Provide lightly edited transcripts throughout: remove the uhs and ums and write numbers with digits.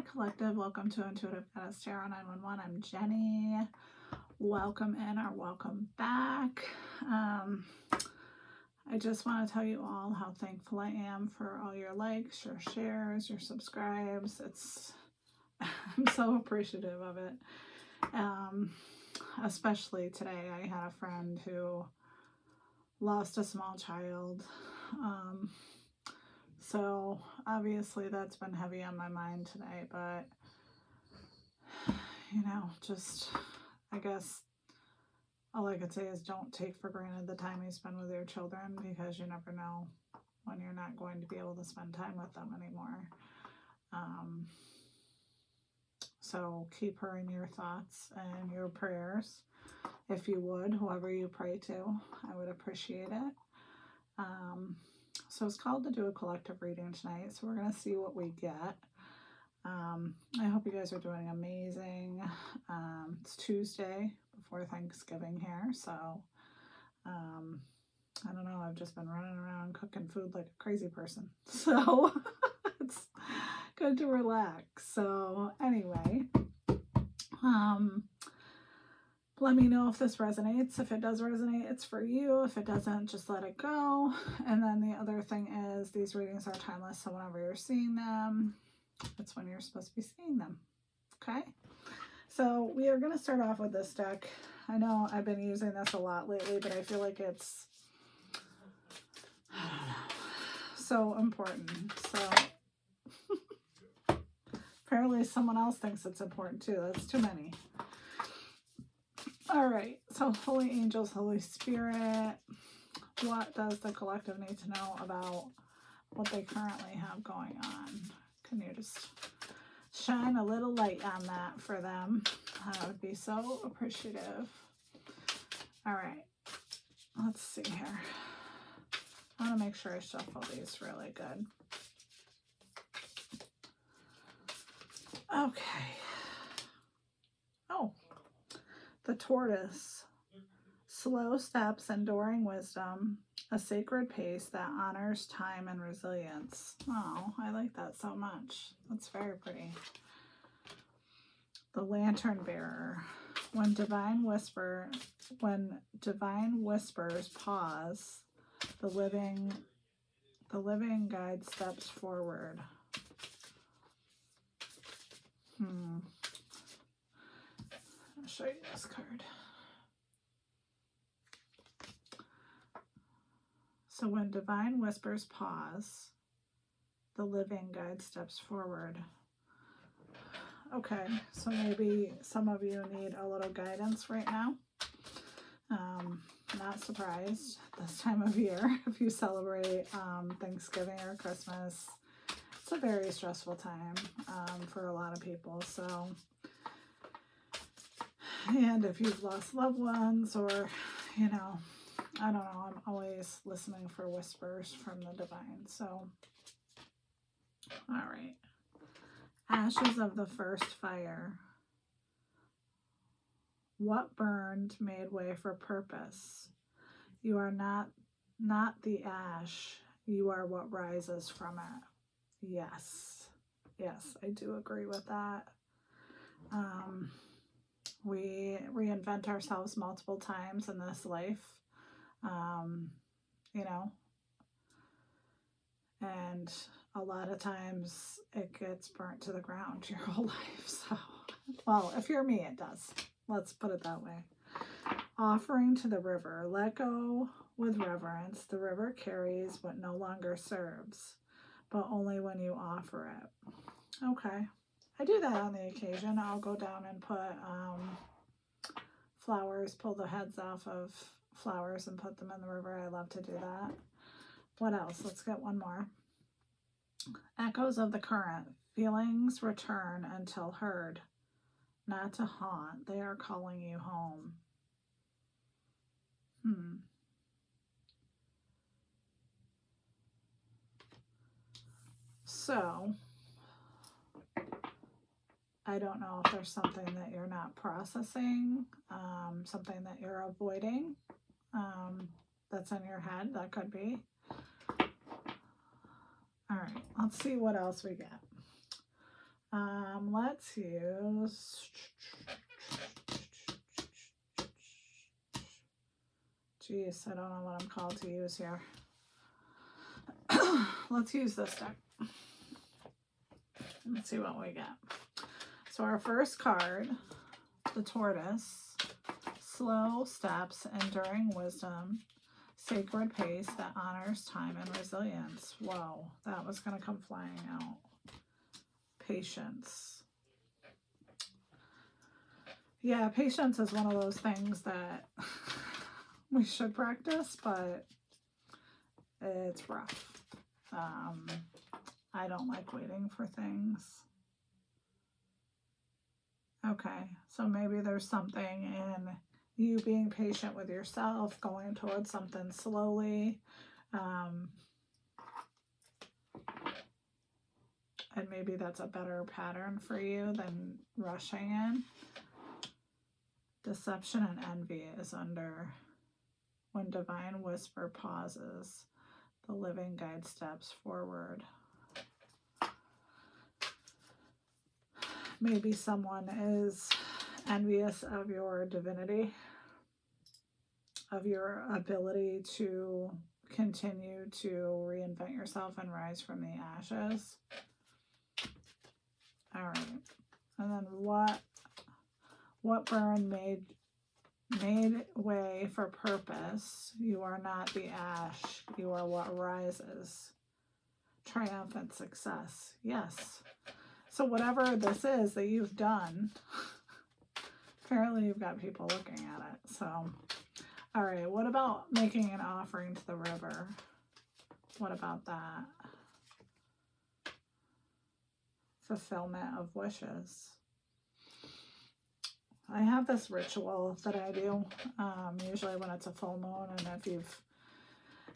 Collective. Welcome to Intuitive Goddess Tarot 911. I'm Jenny. Welcome in or welcome back. I just want to tell you all how thankful I am for all your likes, your shares, your subscribes. I'm so appreciative of it. Especially today, I had a friend who lost a small child. So obviously that's been heavy on my mind today, but just I guess all I could say is don't take for granted the time you spend with your children, because you never know when you're not going to be able to spend time with them anymore. So keep her in your thoughts and your prayers, if you would, whoever you pray to. I would appreciate it. So it's called to do a collective reading tonight, so we're going to see what we get. I hope you guys are doing amazing. It's Tuesday before Thanksgiving here, so I don't know, I've just been running around cooking food like a crazy person, so it's good to relax. So anyway, let me know if this resonates. If it does resonate, it's for you. If it doesn't, just let it go. And then the other thing is, these readings are timeless, so whenever you're seeing them, that's when you're supposed to be seeing them. Okay? So we are going to start off with this deck. I know I've been using this a lot lately, but I feel like it's so important. So apparently someone else thinks it's important too. That's too many. All right, so Holy Angels, Holy Spirit, what does the collective need to know about what they currently have going on? Can you just shine a little light on that for them? I would be so appreciative. All right, let's see here. I want to make sure I shuffle these really good. Okay. Oh. The Tortoise, slow steps, enduring wisdom, a sacred pace that honors time and resilience. Oh, I like that so much. That's very pretty. The Lantern Bearer, when divine whispers pause, the living guide steps forward. I'll show you this card. So when divine whispers pause, the living guide steps forward. Okay, so maybe some of you need a little guidance right now. Not surprised this time of year if you celebrate Thanksgiving or Christmas. It's a very stressful time for a lot of people. So, and if you've lost loved ones, or I don't know, I'm always listening for whispers from the divine. So, all right. Ashes of the first fire. What burned made way for purpose. You are not the ash. You are what rises from it. Yes. Yes, I do agree with that. We reinvent ourselves multiple times in this life. And a lot of times it gets burnt to the ground your whole life. So, well, if you're me, it does. Let's put it that way. Offering to the river. Let go with reverence. The river carries what no longer serves, but only when you offer it. Okay. I do that on the occasion. I'll go down and put flowers, pull the heads off of flowers and put them in the river. I love to do that. What else? Let's get one more. Echoes of the current. Feelings return until heard. Not to haunt. They are calling you home. So, I don't know if there's something that you're not processing, something that you're avoiding, that's in your head. That could be. All right, let's see what else we get. let's use... Jeez, I don't know what I'm called to use here. Let's use this deck. Let's see what we get. So our first card, the Tortoise, slow steps, enduring wisdom, sacred pace that honors time and resilience. Whoa, that was going to come flying out. Patience. Yeah, patience is one of those things that we should practice, but it's rough. I don't like waiting for things. Okay, so maybe there's something in you being patient with yourself, going towards something slowly, and maybe that's a better pattern for you than rushing in. Deception and envy is under when divine whisper pauses, the living guide steps forward. Maybe someone is envious of your divinity, of your ability to continue to reinvent yourself and rise from the ashes. All right. And then what burn made way for purpose. You are not the ash. You are what rises. Triumphant success. Yes. So whatever this is that you've done, apparently you've got people looking at it. So, all right, what about making an offering to the river? What about that? Fulfillment of wishes. I have this ritual that I do, usually when it's a full moon, and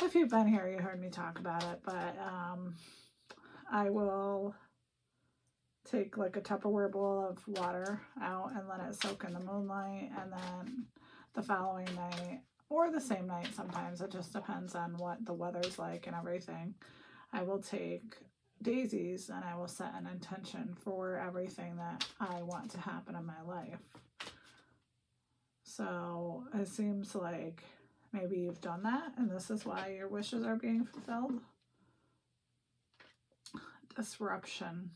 if you've been here, you heard me talk about it, but I will take like a Tupperware bowl of water out and let it soak in the moonlight, and then the following night, or the same night sometimes, it just depends on what the weather's like and everything, I will take daisies and I will set an intention for everything that I want to happen in my life. So it seems like maybe you've done that and this is why your wishes are being fulfilled. Disruption.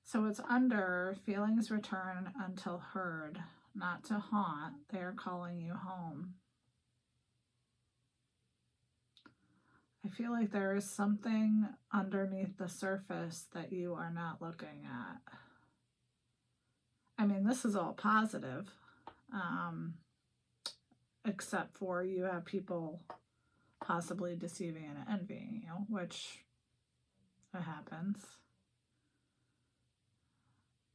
So it's under feelings return until heard, not to haunt. They are calling you home. I feel like there is something underneath the surface that you are not looking at. I mean, this is all positive, except for you have people possibly deceiving and envying you, which it happens.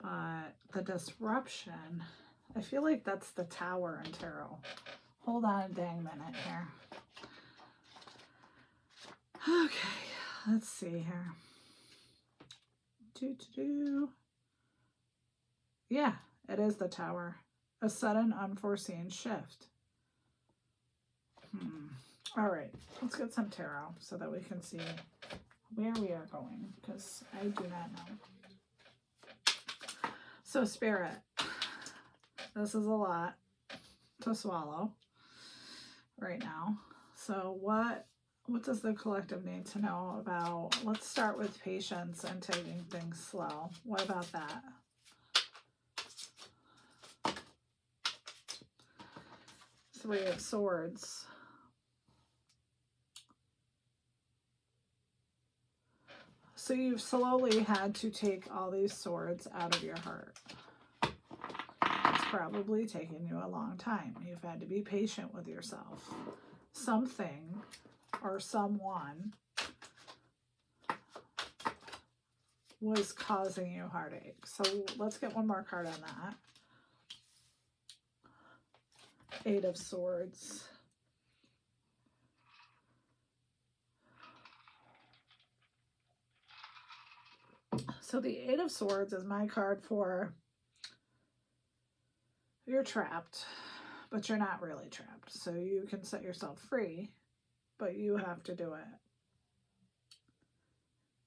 But the disruption, I feel like that's the Tower in tarot. Hold on a dang minute here. Okay, let's see here. Yeah, it is the Tower. A sudden unforeseen shift. All right, let's get some tarot so that we can see where we are going, because I do not know. So Spirit, this is a lot to swallow right now. So what does the collective need to know about? Let's start with patience and taking things slow. What about that? Three of Swords. So you've slowly had to take all these swords out of your heart. It's probably taken you a long time. You've had to be patient with yourself. Something or someone was causing you heartache. So let's get one more card on that. Eight of Swords. So the Eight of Swords is my card for you're trapped, but you're not really trapped. So you can set yourself free, but you have to do it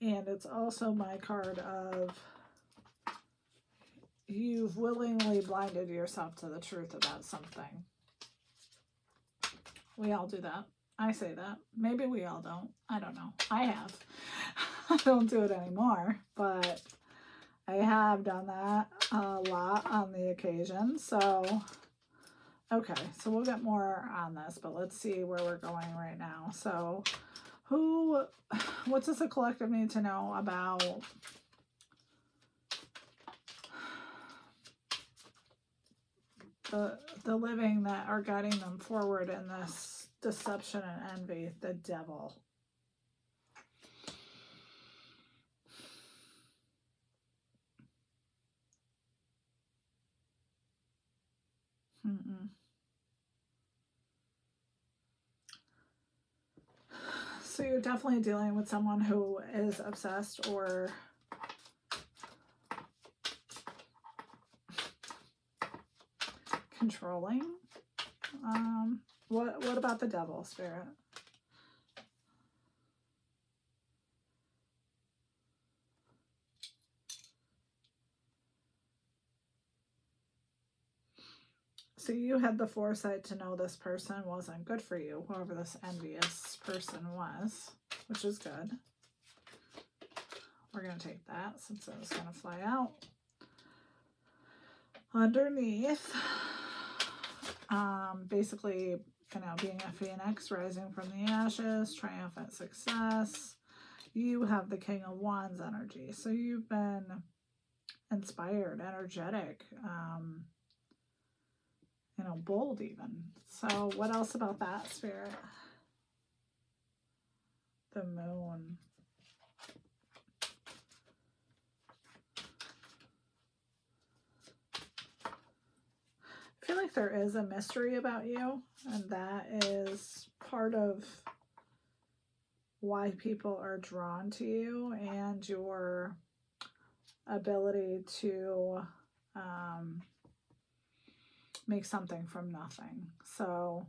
And it's also my card of you've willingly blinded yourself to the truth about something. We all do that. I say that. Maybe we all don't. I don't know. I have. I don't do it anymore, but I have done that a lot on the occasion. So, okay. So we'll get more on this, but let's see where we're going right now. So what does the collective need to know about the living that are guiding them forward in this deception and envy? The devil. So you're definitely dealing with someone who is obsessed or controlling. What about the devil, Spirit? So you had the foresight to know this person wasn't good for you, whoever this envious person was, which is good. We're going to take that since it was going to fly out. Underneath, basically, being a phoenix, rising from the ashes, triumphant success. You have the King of Wands energy. So you've been inspired, energetic, bold even. So what else about that, Spirit? The Moon. I feel like there is a mystery about you, and that is part of why people are drawn to you and your ability to make something from nothing. So,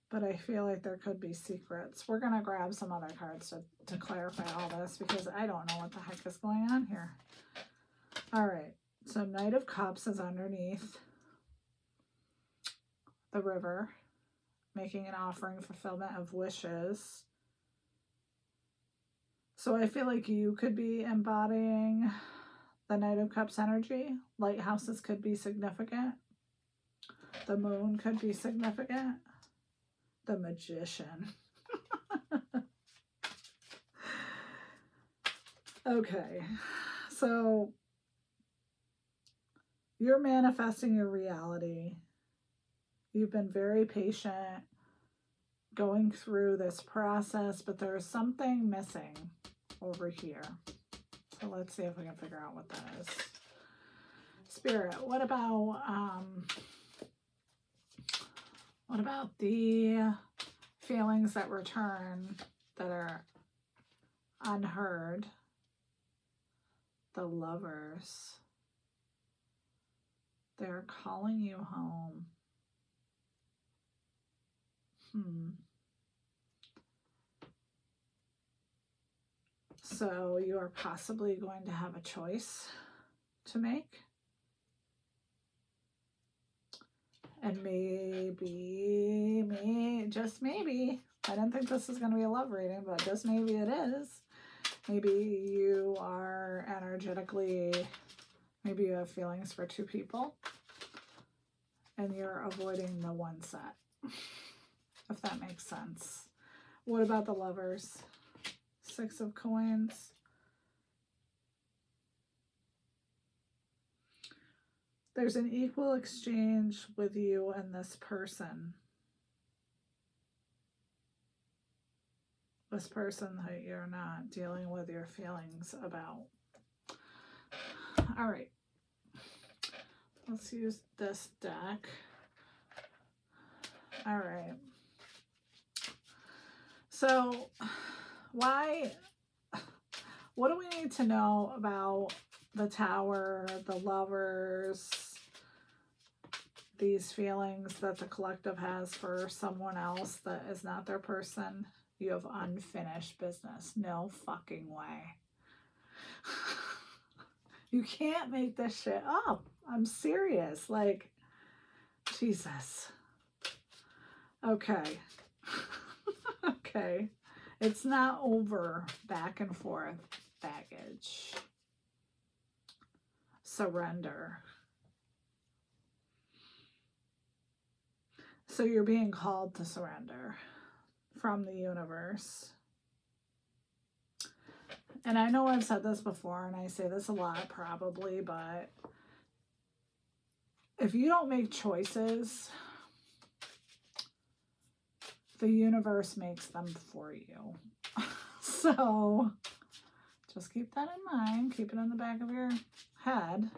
but I feel like there could be secrets. We're going to grab some other cards to clarify all this because I don't know what the heck is going on here. All right. So Knight of Cups is underneath the river, making an offering, fulfillment of wishes. So I feel like you could be embodying the Knight of Cups energy. Lighthouses could be significant. The Moon could be significant. The Magician. Okay, so you're manifesting your reality. You've been very patient going through this process, but there's something missing over here. So let's see if we can figure out what that is. Spirit, what about the feelings that return that are unheard? The Lovers. They're calling you home. So you are possibly going to have a choice to make. And just maybe, I don't think this is going to be a love reading, but just maybe it is. Maybe you are energetically, maybe you have feelings for two people and you're avoiding the one set, if that makes sense. What about the Lovers? Six of Coins. There's an equal exchange with you and this person. This person that you're not dealing with your feelings about. All right. Let's use this deck. All right. So what do we need to know about the Tower, the Lovers, these feelings that the collective has for someone else that is not their person? You have unfinished business. No fucking way. You can't make this shit up. I'm serious. Like, Jesus. Okay. Okay. It's not over. Back and forth. Baggage. Surrender. So you're being called to surrender from the universe. And I know I've said this before, and I say this a lot probably, but if you don't make choices, the universe makes them for you. So just keep that in mind. Keep it in the back of your head.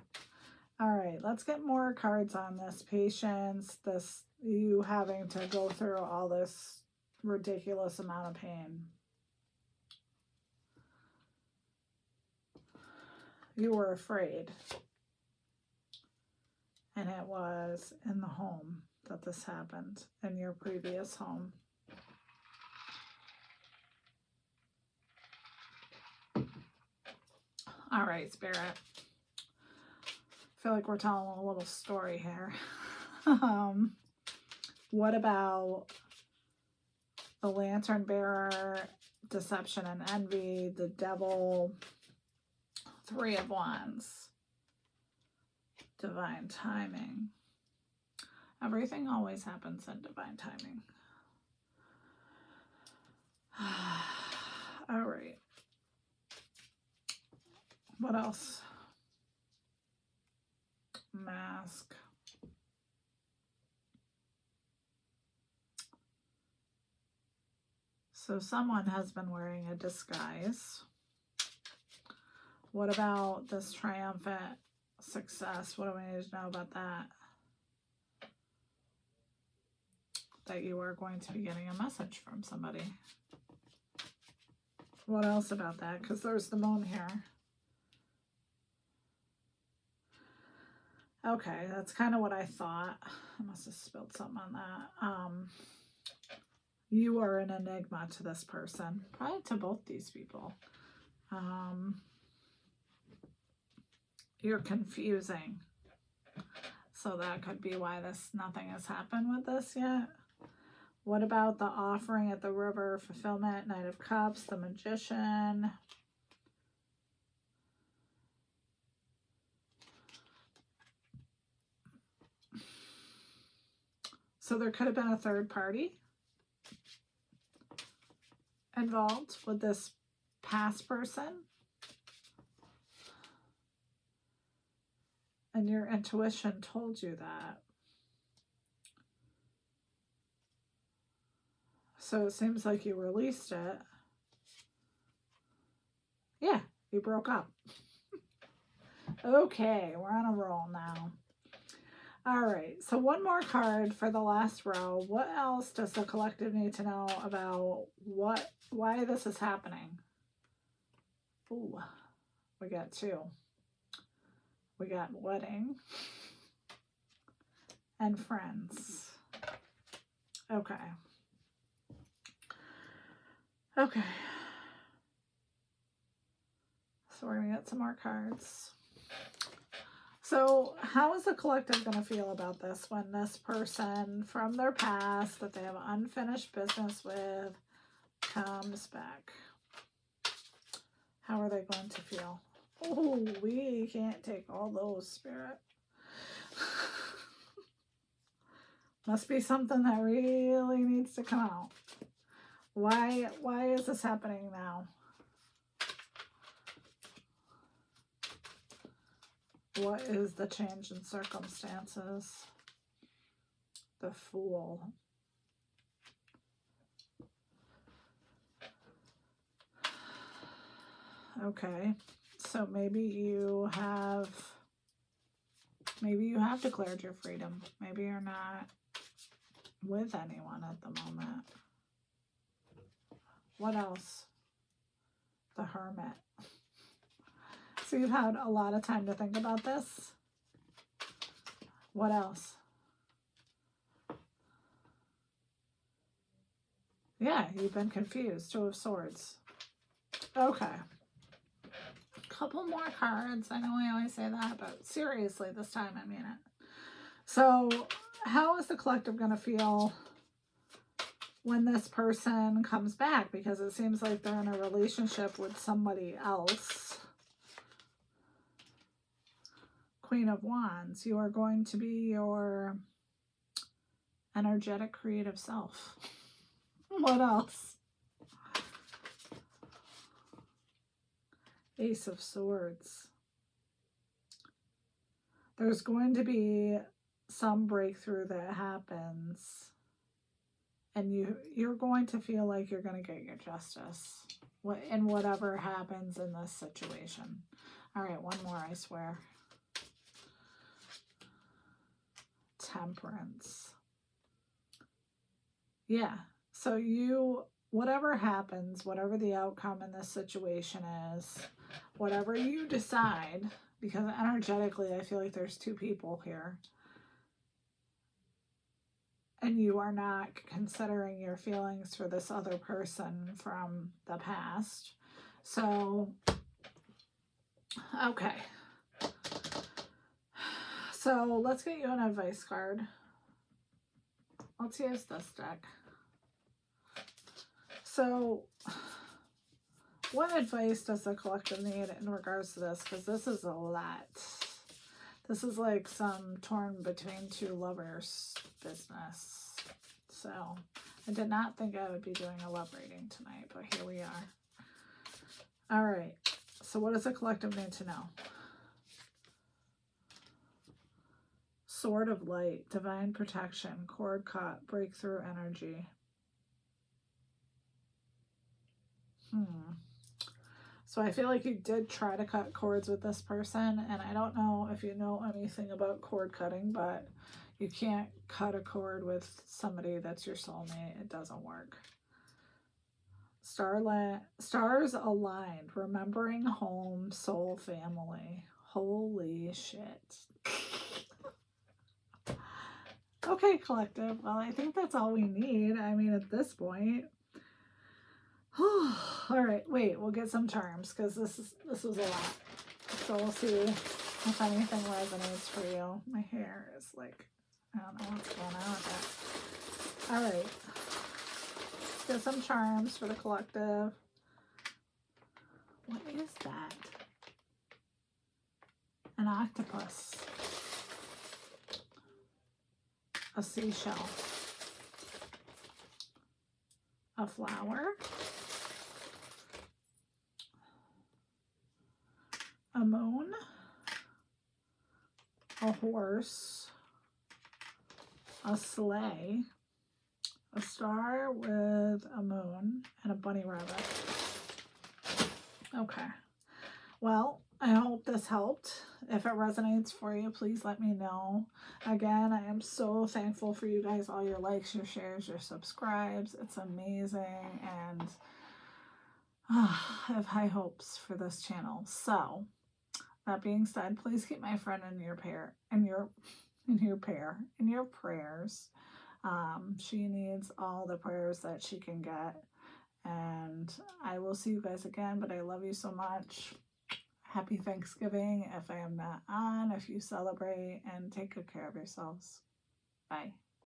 All right, let's get more cards on this. Patience, this you having to go through all this ridiculous amount of pain. You were afraid. And it was in the home that this happened, in your previous home. All right, Spirit. I feel like we're telling a little story here. What about the Lantern Bearer, Deception and Envy, the Devil, Three of Wands, Divine Timing. Everything always happens in divine timing. All right. What else? Mask. So someone has been wearing a disguise. What about this triumphant success? What do we need to know about that? That you are going to be getting a message from somebody. What else about that? Because there's the moon here. Okay, that's kind of what I thought. I must have spilled something on that. You are an enigma to this person. Probably to both these people. You're confusing. So that could be why nothing has happened with this yet. What about the offering at the river, fulfillment, Knight of Cups, the Magician? So there could have been a third party involved with this past person. And your intuition told you that. So it seems like you released it. Yeah, you broke up. Okay, we're on a roll now. All right, so one more card for the last row. What else does the collective need to know about why this is happening? Ooh, we got two. We got wedding and friends. Okay. Okay. So we're going to get some more cards. So how is the collective going to feel about this when this person from their past that they have unfinished business with comes back? How are they going to feel? Oh, we can't take all those, Spirit. Must be something that really needs to come out. Why is this happening now? What is the change in circumstances? The Fool. Okay, so maybe you have declared your freedom. Maybe you're not with anyone at the moment. What else? The Hermit. So you've had a lot of time to think about this. What else? Yeah, you've been confused. Two of Swords. Okay. Couple more cards. I know I always say that, but seriously, this time I mean it. So, how is the collective going to feel when this person comes back? Because it seems like they're in a relationship with somebody else. Queen of Wands. You are going to be your energetic, creative self. What else? Ace of Swords. There's going to be some breakthrough that happens, and you're going to feel like you're going to get your justice in whatever happens in this situation. All right, one more, I swear. Temperance. Yeah, so whatever happens, whatever the outcome in this situation is, whatever you decide, because energetically I feel like there's two people here, and you are not considering your feelings for this other person from the past. So, okay. So let's get you an advice card. Let's use this deck. So, what advice does the collective need in regards to this? Because this is a lot. This is like some torn between two lovers business. So, I did not think I would be doing a love reading tonight, but here we are. All right. So, what does the collective need to know? Sword of Light, divine protection, cord cut, breakthrough energy. So I feel like you did try to cut cords with this person, and I don't know if you know anything about cord cutting, but you can't cut a cord with somebody that's your soulmate. It doesn't work. Stars aligned, remembering home, soul, family. Holy shit. Okay, collective. Well, I think that's all we need. I mean, at this point. All right, wait, we'll get some charms because this was a lot. So we'll see if anything resonates for you. My hair is like, I don't know what's going on with that. All right, let's get some charms for the collective. What is that? An octopus. A seashell. A flower. A moon, a horse, a sleigh, a star with a moon, and a bunny rabbit. Okay. Well, I hope this helped. If it resonates for you, please let me know. Again, I am so thankful for you guys, all your likes, your shares, your subscribes. It's amazing, and I have high hopes for this channel. So, that being said, please keep my friend in your prayers. She needs all the prayers that she can get. And I will see you guys again, but I love you so much. Happy Thanksgiving if I am not on, if you celebrate, and take good care of yourselves. Bye.